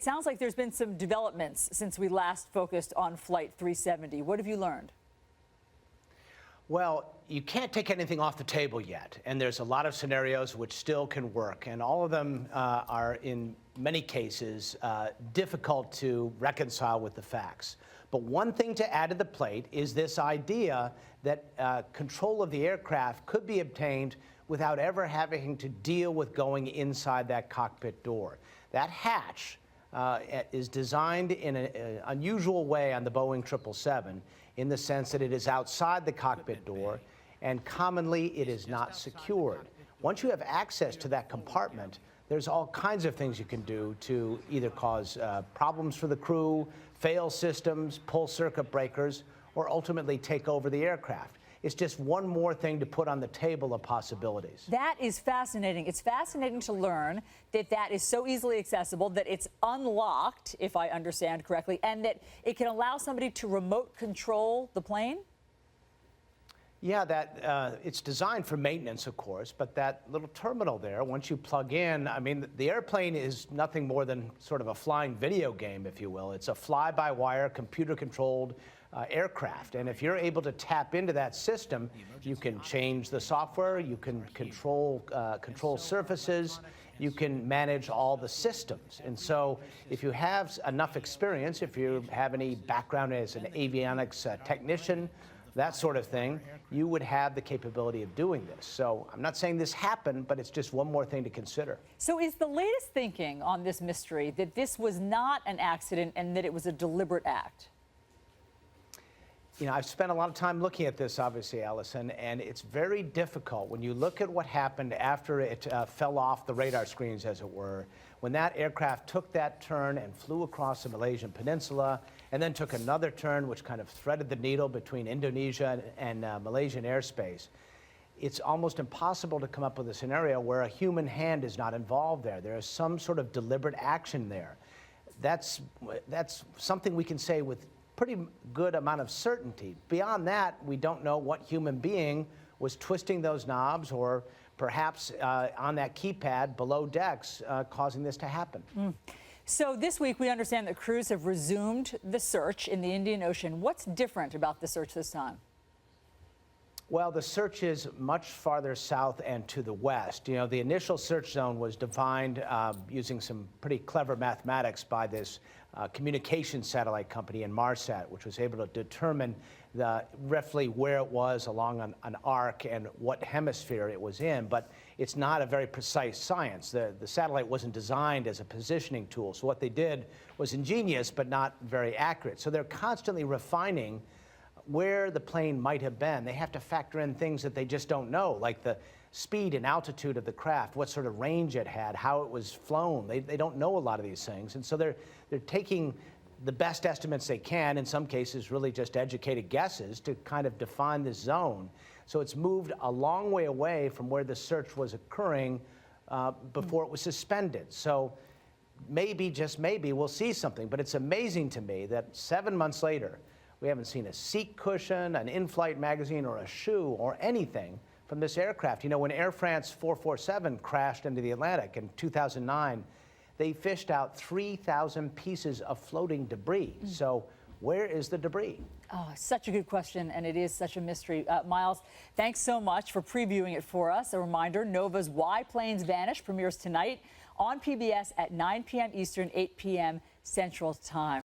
sounds like there's been some developments since we last focused on Flight 370. What have you learned? Well, you can't take anything off the table yet, and there's a lot of scenarios which still can work, and all of them are, in many cases, difficult to reconcile with the facts. But one thing to add to the plate is this idea that control of the aircraft could be obtained without ever having to deal with going inside that cockpit door. That hatch is designed in an unusual way on the Boeing 777 in the sense that it is outside the cockpit door, and commonly it is not secured. Once you have access to that compartment, there's all kinds of things you can do to either cause problems for the crew, fail systems, pull circuit breakers, or ultimately take over the aircraft. It's just one more thing to put on the table of possibilities. That is fascinating. It's fascinating to learn that that is so easily accessible, that it's unlocked, if I understand correctly, and that it can allow somebody to remote control the plane? Yeah, it's designed for maintenance, of course, but that little terminal there, once you plug in, I mean, the airplane is nothing more than sort of a flying video game, if you will. It's a fly-by-wire, computer-controlled aircraft, and if you're able to tap into that system, you can change the software, you can control surfaces, you can manage all the systems. And so if you have enough experience, if you have any background as an avionics technician, that sort of thing, you would have the capability of doing this. So I'm not saying this happened, but it's just one more thing to consider. So is the latest thinking on this mystery that this was not an accident and that it was a deliberate act? You know, I've spent a lot of time looking at this, obviously, Allison, and it's very difficult when you look at what happened after it fell off the radar screens, as it were, when that aircraft took that turn and flew across the Malaysian peninsula and then took another turn which kind of threaded the needle between Indonesia and Malaysian airspace. It's almost impossible to come up with a scenario where a human hand is not involved there. There is some sort of deliberate action there. That's something we can say with pretty good amount of certainty. Beyond that, we don't know what human being was twisting those knobs or perhaps on that keypad below decks causing this to happen. So this week we understand that crews have resumed the search in the Indian Ocean. What's different about the search this time? Well, the search is much farther south and to the west. You know, the initial search zone was defined using some pretty clever mathematics by this communication satellite company Inmarsat, which was able to determine roughly where it was along an arc and what hemisphere it was in. But it's not a very precise science. The satellite wasn't designed as a positioning tool. So what they did was ingenious, but not very accurate. So they're constantly refining where the plane might have been. They have to factor in things that they just don't know, like the speed and altitude of the craft, what sort of range it had, how it was flown. They don't know a lot of these things. And so they're taking the best estimates they can, in some cases really just educated guesses, to kind of define the zone. So it's moved a long way away from where the search was occurring before it was suspended. So maybe, just maybe, we'll see something. But it's amazing to me that 7 months later, we haven't seen a seat cushion, an in-flight magazine, or a shoe, or anything from this aircraft. You know, when Air France 447 crashed into the Atlantic in 2009, they fished out 3,000 pieces of floating debris. So where is the debris? Oh, such a good question, and it is such a mystery. Miles, thanks so much for previewing it for us. A reminder, Nova's Why Planes Vanish premieres tonight on PBS at 9 p.m. Eastern, 8 p.m. Central Time.